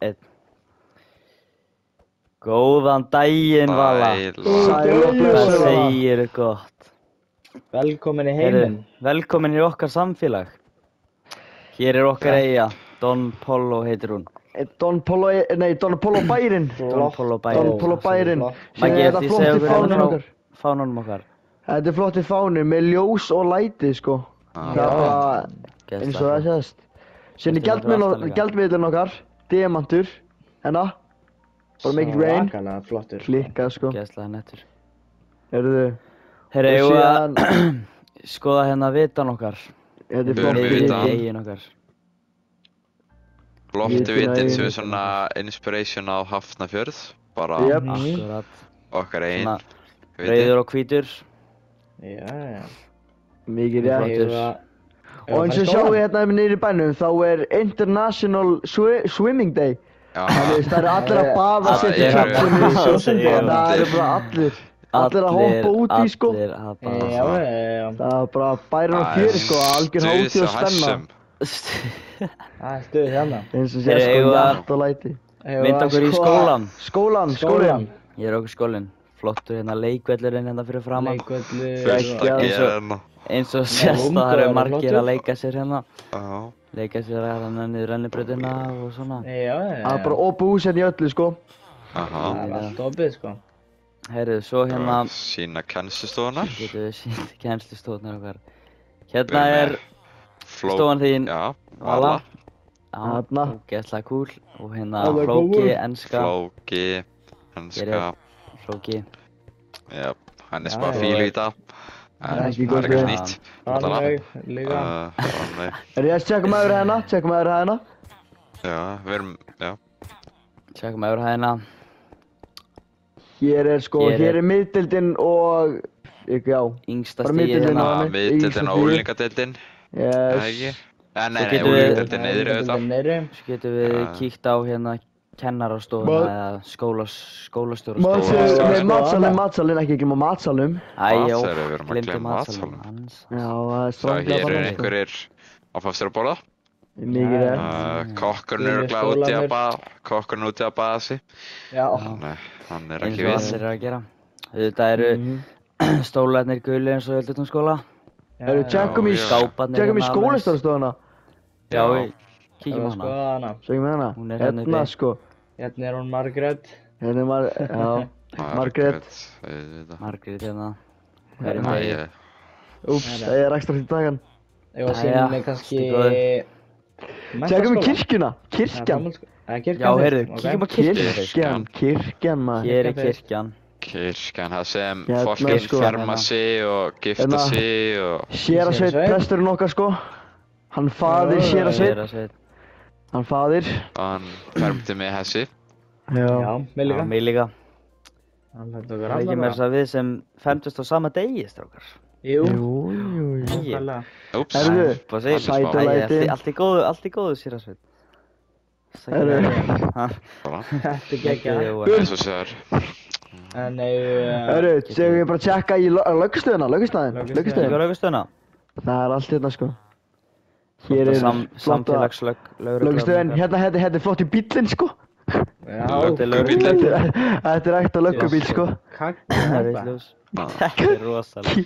1. Góðan daginn, Vala. Sæl og Hvað blessuð, Vala. segirðu gott? Velkomin í heiminn. Velkomin í okkar samfélag. Hér er okkar eyja. Don Polo heitir hún. Don Polo bærinn. Don Polo bærinn. Don Polo bærinn. Maggi, Þetta ertu í flotti segja fáninn okkur okkar. frá fánanum okkar? Þetta er flotti fáni með ljós og læti, sko. Það er bara eins og það sést. Síðan er gjaldmiðlinn okkar, diamantur, hérna. Bara make it rain. Svakalega flottur. Klikkað, sko. Gæslega nettur. Heyrðu. Herra, ég var að skoða hérna vitan okkar. Þetta er Förum flotti við vitan. Eigin okkar. Lofti vitin sem er svona inspiration á Hafnarfjörð, bara Jep. Akkurat. okkar einn Svona viti. rauður og hvítur. Já. Mikið Flottur. rétt. Og eins og sjáum við hérna niður í bænum, þá er International Swimming Day. Já, Þannig það eru allir að baða Það sér til eru- tjafninu. Já. Það eru bara allir. Allir að hoppa út í, sko. Allir að bara. Já. Það er bara bærinn á fjöri, sko. Algjör hátíð og spenna. Það er stuð hérna. Eins og sé, Heyrðu, sko, eigum við að hjarta og læti. Mynda okkur í skólan. Skólan. Ég er okkur skólinn. Flottur hérna leikvellurinn hérna fyrir framan. Leikvöldur. fullt að gera hérna. Eins og sést að það eru margir flottur. að leika sér hérna. Já, Leika sér að hérna niður rennibrautina og svona. Já. Það er bara opið hús hérna í öllu, sko. Það aha. er allt opið, sko. Heyrðu, svo hérna Sína kennslustofunar. getum við sínt kennslustofnar okkar. Hérna er stofan þín, Já, Vala. Vala. Já, Þarna. ógeðslega cool. Og hérna Það er Flóki, góður. enska, Flóki, hanska. Flóki. Já, hann er Já, spara já. fílu í dag. Það er En ekki það gott er eitthvað við. nýtt. Rannveig líka. Rannveig. Er ég að tjekka maður hérna? Tjekka maður hérna. Já, við erum, já. Tjekkum yfir hæðina. Hér er, sko, Hér er- hér er miðdeildin og, já. Yngsta Bara stíð miðdeildin hérna. á- Já, miðdeildin og úlingadeildin. Yes. Ekki? Nei, Svo getum við- úlingadeildin niður auðvitað. Niðri. Svo getum við Já. kíkt á hérna kennarastofuna eða skólastjórastofuna. Matsalinn, ekki gleyma matsalum. Æjó, Matsal, við erum að glemdu gleyma matsalinn. matsalnum. Já, það er Svo stranglega hér eru bannað, sko. einhverjir að fá sér að borða. Mikið rétt. Kokkurinn er örugglega úti að baða, kokkurinn er úti að baða sig. Já. Hann er Eins ekki og við. allir eru að gera. Þetta eru stólarnir guli eins og í öllum skóla. Erum við tjekkum í já. Skáparnir Tjekkum í hérna alveg. skólastofustofuna. Já, Já. við kíkjum á hana. Skoða hana. Svo ekki með hana. Hún er hérna Hérna, uppi. sko. Hérna er hún Margrét. Hérna er já. Margrét. Auðvitað. Margrét hérna. Æ, Hverjum að ég- Úps, það er ekstra til dagan. Ég var Jæja, síðan kannski... allt Tjekkum í kirkjuna. Kirkjan. Kirkjan. Já, heyrðu, kíkjum á kirkjuna. Kirkjan, maður. Hér er kirkjan. Kirkjan, það sem Hérna, fólk sko. ferma sig og gifta Hérna. sig og... Sérasveit, Sérasveit. presturinn okkar, sko. Hann faðir Sérasveit. Sérasveit. Hann faðir. og hann fermdi mig hessi. Já, mig Já, líka. mig líka. Hann hlætti Það okkur er ekki alla með þess að við sem femtust á sama degi, strákar. Jú. Jú. Nákvæmlega. Úps. Herðu, Hvað segir sætulæti. Allt í góðu, Sérasveit. Herðu. Bara. Þetta er geggjað. Eins og sér. En Hörru, segjum við bara að tjekka í löggstöðuna, löggustæðin. Ekki á laugustöðuna. Það er allt hérna, sko. Hér er Samfélagslögg, löggstöðin. Hérna er flott í bíllinn, sko. Já. Löggubíllinn. Þetta er ekta löggubíl, sko. Kagg. Það er Þetta ljós. Þetta er rosalega.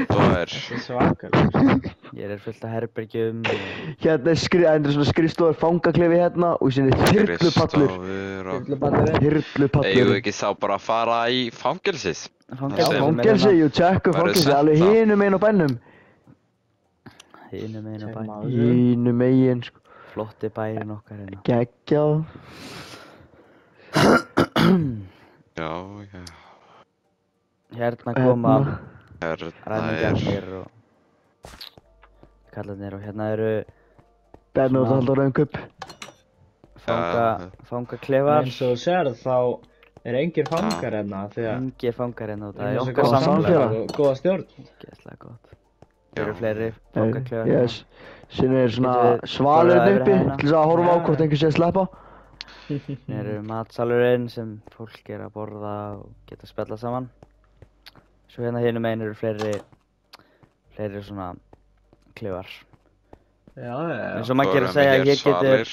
Svo er er svakalega. Ég er fullt af herbergjum. Hérna er svona skrifstofur fangaklefi hérna og síðan er þyrlupallur. Kristofur og... Fyllubatterinn. Eigum Þyrlupallur. við ekki þá bara að fara í fangelsið? Já, fangelsi, jú, tjekkum Verður fangelsi, sent alveg þá. hinum einn á bænum. Hinum einu bæ. Hinum eigin, sko. Flotti bærin okkar hérna. Geggjað. Já, já. Hérna koma Hérna ræningarnir og kallarnir og hérna eru Benni út að halda raungup. fangaklefar. Eins og þú sérð þá er engir fangar hérna því að Engir fangar hérna og það er þessu okkar góða samfélag. samfélag. og góða stjórn. Gæslega gott. Það eru fleiri fangaklefar Yes. Síðan er svona Getum við svalur farið uppi yfir hérna? til þess að horfa á Já. hvort einhver sé að sleppa. Hérna eru matsalurinn sem fólk er að borða og geta spjalla saman. Svo hérna hinum einu eru fleiri svona klefar. Já. Eins og maður gerir að segja að ég getur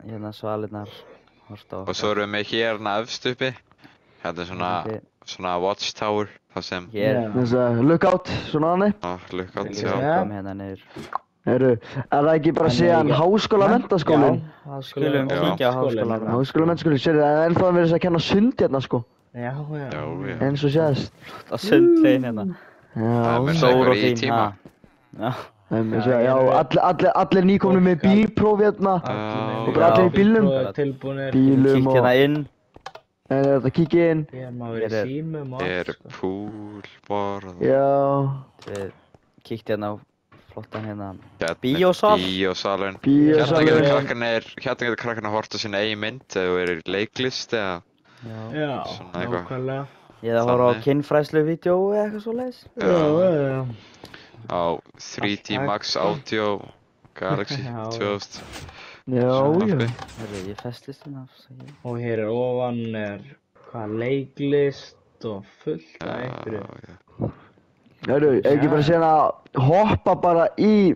hérna svalirnar, horft á Og svo erum við með hérna efst uppi. Hérna er svona watchtower, það sem... Hér. Þess að lookout, svona hannig. Lookout, Já. já. Kom hérna niður. Er það ekki bara að segja hann háskólamenntaskólinn? Já, skulum kíkja á háskólanum. Háskólamenntaskólinn, sérðu það ennþá að vera að kenna sund hérna sko. Já. Eins og sést. Á sundlegin hérna. Það er með Stór segur og í fín, tíma. Já. Já, allir nýkomnir með bílpróf hérna. Og bara allir í bílnum. Tilbúinir. Bílum Kíkt hérna inn. En þetta kíkja inn. Hér má vera í símum og Hér er poolborð. Já. Við kíkt hérna á flottan hérna. Hérna Bíósal. Bíósalurinn. Bíósalurinn. Hérna getur krakkarnir hort á sína eigin mynd ef þú er í leiklist eða Já, svona eitthvað. nákvæmlega. Ég það horfa á Þannig. kynfræðsluvídeó eða eitthvað svoleiðis. Já. Á 3D Max Audio Galaxy Já. 2000. Já. Herru, ég festist hérna. Og hér ofan hvað leiklist og fullt af einhverju. Hörru, ekki bara segja að hoppa bara í,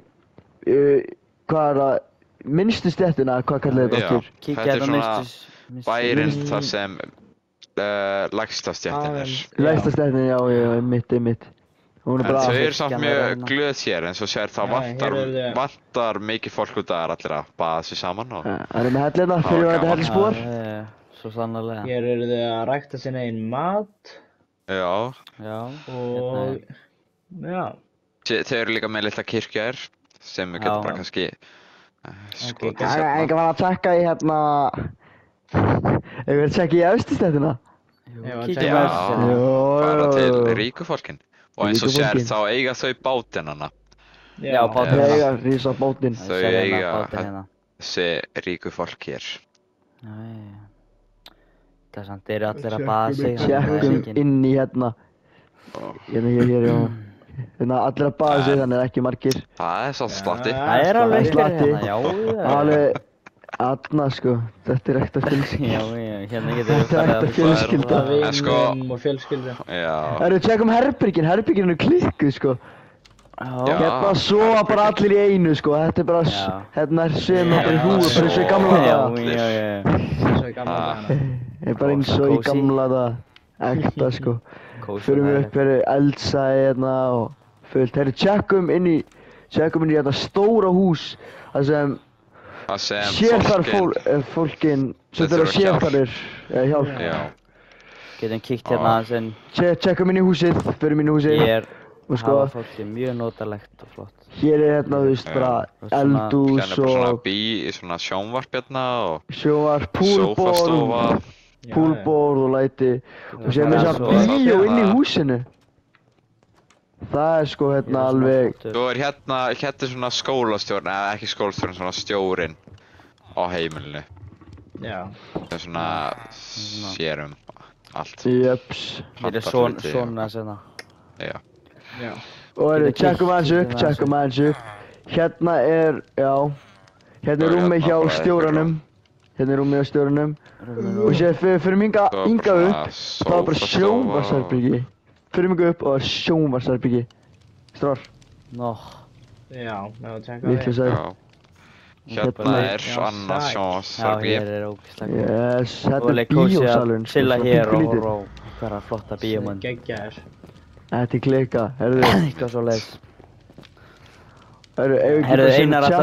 hvað er það, minnstu stéttina, hvað kallar þetta Já. aftur? Kíkja Þetta er hérna svona bærinn þar sem lægsta stjættin er. Lægsta stéttin, já, einmitt. Hún En er bara, þau eru samt mjög hérna. glöð hér eins og sér það Já, hér eru þau. vantar mikið fólk út að það er allir að baða sig saman og það er með hellina, Það fyrir var þetta gaman. hellspor. Svo sannarlega. Hér eru þau að rækta sinn eigin mat já. Já. og já. Þau eru líka með litla kirkjær sem við getum Já. bara kannski skotið Það er seinna. ekki bara að tjekka í hérna, hefur að tjekka í efstu stéttina? Já, Kíkja já. á þessu hérna. Bara til Jó. ríku fólkin. Og eins og Ríku sér fólkin. þá eiga þau bátinn hana. Já, bátinn Það hérna. eiga rísa bátinn. Þau Það er hérna eiga bátinn hérna. þessi ríku fólk hér. Það er samt, eru allir að baða sig. þannig að það er Tjekkum engin- inn í hérna. Hér, já. Hérna allir að baða sig, þannig er ekki margir. Það er svo slatti. Það er alveg einhverjir Slatti. hérna, já. Alveg, aðna sko, þetta er ekta fjölskylda. Já, hérna getur við Þetta er farið ekta að... fjölskylda. En sko- Vinum og fjölskyldu. Já. Það eru, tjekkum herbergin eru klikkuð sko. Já. Hérna sofa bara allir í einu sko, þetta er bara, Já. hérna er sem bara í húi, bara eins og í gamla Já, daga. já. Svo í gamla dagana. Það er bara eins og í Kósí. gamla daga, ekta sko. Kósí Förum við og upp fyrir Elsa hérna og fullt. Herru, tjekkum inn í þetta stóra hús, það sem Það sem sér þar fólkin... fólkin sem Þau þurfa þurfa hjálp. sérþarfir hjálp. Já. Getum kíkt hérna aðeins en Tjekkum inn í húsið, förum inn í húsið. hér Og sko, hafa fólki mjög notalegt og flott. hér er hérna, þú veist, bara eldhús Hérna er bara svona og svona sjónvarp hérna og sjónvarp, púlborð, sófastofa. púlborð og læti. Og sér með þess að svo- bíó inn í húsinu. Það er sko hérna alveg, Svo er hérna er svona skólastjórn, eða ekki skólastjórn, svona stjórinn á heimilinu. Já. Það er svona sérum allt. jöps. Hér er Handar hluti svona svona. Já. Já. Og Getur tjekkum aðeins upp, kíkt tjekkum aðeins upp. Hérna er, já, hérna er Já, rúmið hérna hjá bara stjóranum. Hérna er rúmið hjá stjóranum. Og sér fyrir minga Svo upp, bara það var bara sófastofa. sjónvarsherbyggi. Fyrir minga upp og það er sjónvarsherbyggi. Strár, Nó. Já, með að tjekka litlu því. sæl. Já. Hérna er annað Já, sjónvarpsherbergi. hér er ógeðslega. Yes, þetta Og er leik kósí að bíósalurinn. sko, chilla svona hér og pinkulítið. horfa á hverja flotta bíómynd. Geggjaðir. Þetta er klika, herðu. Eitthvað svo leiðis. Herðu, eigum við ekki Herðu, bara Einar sem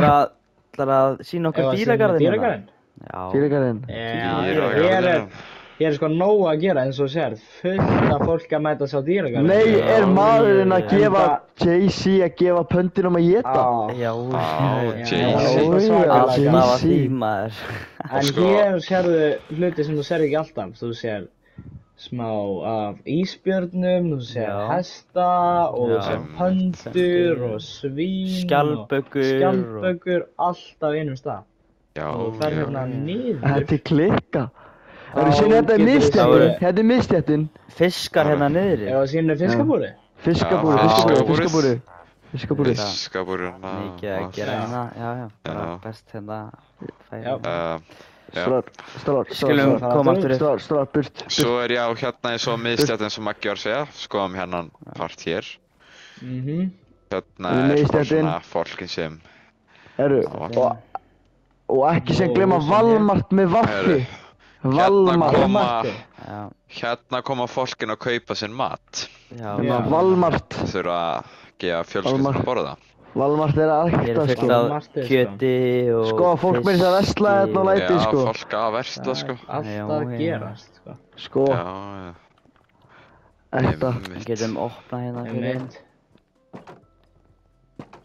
ætlar að sína okkur Ef að sýna dýragarðin hérna. dýragarðinn? Já. Dýragarðinn. Já, hér er sko nóg að gera eins og sér. Fullt af fólk að mæta sig á dýragarðinn. Nei, er maðurinn að En gefa, það- Jay-Z að gefa pöndinum að geta? Já. Já, Jay-Z. alltaf að Jay-Z. því maður. En sko- hér sérðu hluti sem þú sér ekki alltaf. Þú sér smá af ísbjörnum, þú sér Já. hesta og þú Já. sér pöndur og svín Skjaldbökur og skjaldbökur, allt á einum stað. Já, Og þú fer hérna niður. Þetta er klika. Þá Herðu, sinni þetta er getur þú miðstjættin. séð- Þetta er miðstjættin. Fiskar hérna niðri. Ef að sínu fiskabúri? Fiskabúri, Já, fiskabúri, fiskabúrið. fiskabúri. Fiskabúrur hérna. Mikið að gera Já. hérna, já, bara Já. best hérna færi. Já. Strar, Skulum koma aftur upp. Strar, burt. Svo er já, hérna er svo miðstjættin sem Maggi var að segja. Skoðum hérna part hér. Mhm. Hérna Við er bara miðstjættin. svona fólkin sem Herru, Já. og Og ekki sem gleyma Walmart með vaffi. Walmart. Hérna koma fólkin að kaupa sinn mat. Já. Walmart. Þurfa að gefa fjölskyldum að borða. Walmart að Hér ekta, fullt af kjöti og Sko, fólk meira að versla hérna og læti, sko. Já, fólk að versla, sko. Allt að gerast, sko. Sko. Já. Ekta. Við getum opnað hérna fyrir einn.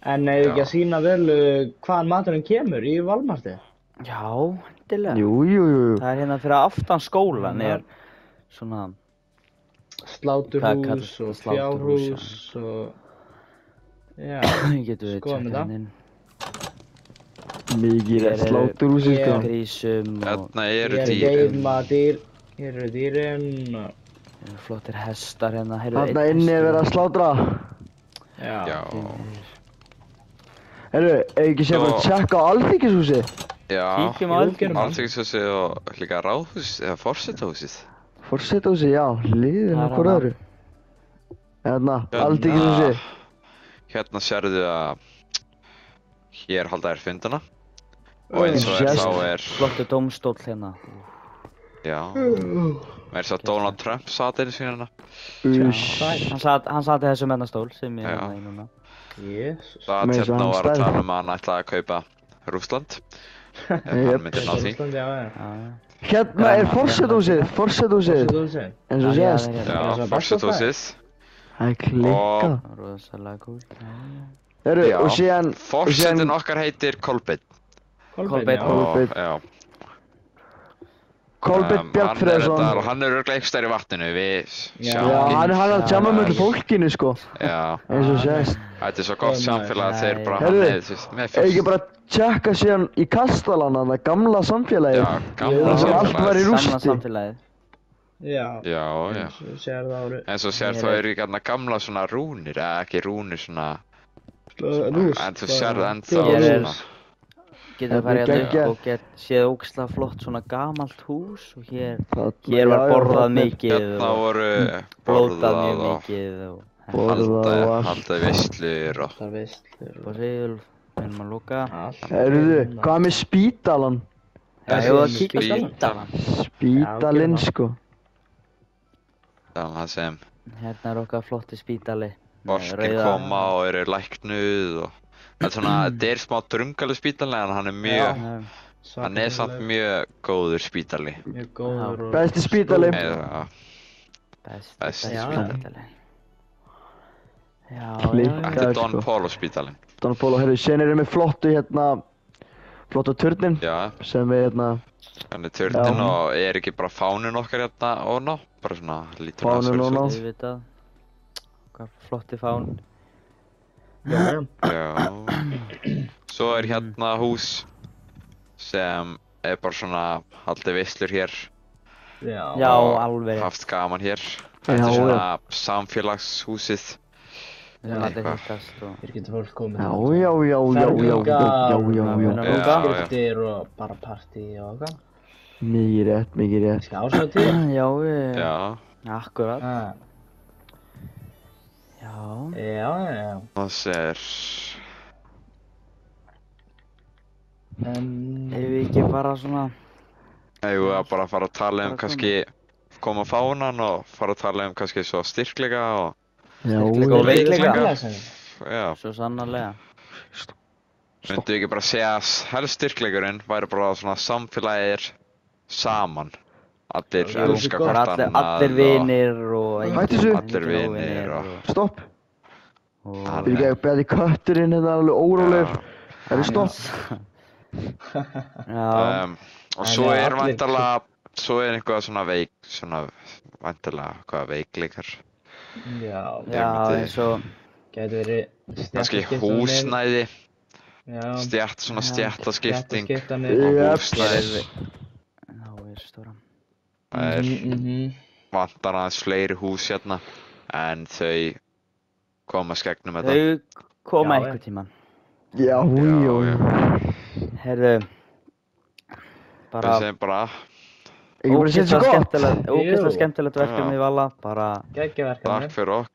En hefur ekki að sína vel hvaðan maturinn kemur í Walmarti? Já, endilega. Jú. Það er hérna fyrir aftan skólan er svona Sláturhús og fjárhús og... Já, getum við skoðum tjekka þetta. inn. Mikið sláturhúsi, sko. Grísum og... Hérna eru Hér dýrin. Hér eru dýrin og... Hér eru flottir hestar hérna. Þarna inni er verið að slátra. Já. Heyrðu, ekki sé bara að tjekka á Alþingishúsi? Já, Kíkjum á Alþingishúsið og líka Ráðhúsið, eða Forsetahúsið. Forsetahúsi, já, liðin á hvort öðru. Hérna, Alþingishúsi. Hérna sérðu að hér halda þær fundina. Og eins og þá er... Flottur dómstól hérna. Já. Mér svo að Donald Trump sat einu síðan hérna. Hann sat í þessum mennastól sem ég hérna í núna. Jésus. Það hérna var að tala að hann ætlaði að kaupa Rússland. Ef hann myndi ná því. Hérna er Forsetahúsið. Eins og sést. Já, Forsetahúsið. Það er klikkað. Rosalega cool. Heyrðu, og síðan... Forsetinn okkar heitir Kolbeinn. Kolbeinn. Já. Kolbeinn Bjarnfreðsson. Hann er örugglega einhvers staðar í vatninu, við Já, hann er að jamma með fólkinu, sko. Já. Eins og sést. Þetta er svo gott samfélag að þeir bara Heyrðu, með ekki bara tjekka síðan í Kastalana, það gamla samfélagið. Já, gamla Það sem allt var í samfélagið. rústi. Gamla samfélagið. Já. En svo sér það eru hérna gamla svona rúnir, eða ekki rúnir svona... Rúst. En þú sér það ennþá Hér er- svona... Getur farið hérna upp og séð ógeðslega flott svona gamalt hús og hér var borðað mikið Hérna og voru blótað mjög borðað og mikið og haldið veislur og... og segul, minnum að lúka. Heyrðu, hvað með spítalan? Já, ég var að kíkja á spítalan. Spítalinn, sko. Það er það sem Hérna er okkar flotti spítali. fólkin koma og eru læknuð og... Þetta er smá drungaleg spítali en hann er mjög... Hann er samt mjög góður spítali. Mjög góður og... Besti spítali. Besti spítali. Já, Þetta er Don Polo spítali. Don Polo, heyrðu, sen erum við flottu hérna... Flottu turnin. Já. Sem við hérna... Hann er turnin og er ekki bara fáninn okkar hérna ofná. Bara svona lítur Fáninn ofná. Auðvitað. Okkar flotti fán. Já. Svo er hérna hús sem er bara svona haldið veislur hér. Já, alveg. Haft gaman hér. Þetta er svona samfélagshúsið. Sem allir hittast og... Hér getur fólk komið. Já. Skiptir og bara partí og eitthvað. Mikið rétt. Skásáttíð. Já. Akkurat. Já. Það er... Ef við ekki bara svona... Eigum við að bara fara að tala kannski koma fánan og fara að tala kannski svo styrkleika og... Styrkleika og veikleika. Já. Svo sannarlega. Myndu ekki bara segja að helst styrkleikurinn væri bara svona samfélagið saman. Allir elska hvort annað. Allir vinir og... Hættu þessu. Allir vinir og... Stopp. Við erum ekki beðið kötturinn hérna alveg órólegur. Það er stopp. Og svo er væntanlega, svo er eitthvað svona væntanlega eitthvað veikleikar. Já, eins og... Gæti verið kannski húsnæði. Svona stjættaskipting. Húsnæði. Já, er stóra. Það er vantar aðeins fleiri hús hérna. En þau koma skegnum þetta. Þau koma einhvern tímann. Já. Herðu, bara... Við segjum bara... Ekki bara setja svo gott. Ógeðslega skemmtilegt verkefni, Vala, bara... Geggjaverkefni. Takk fyrir okkur.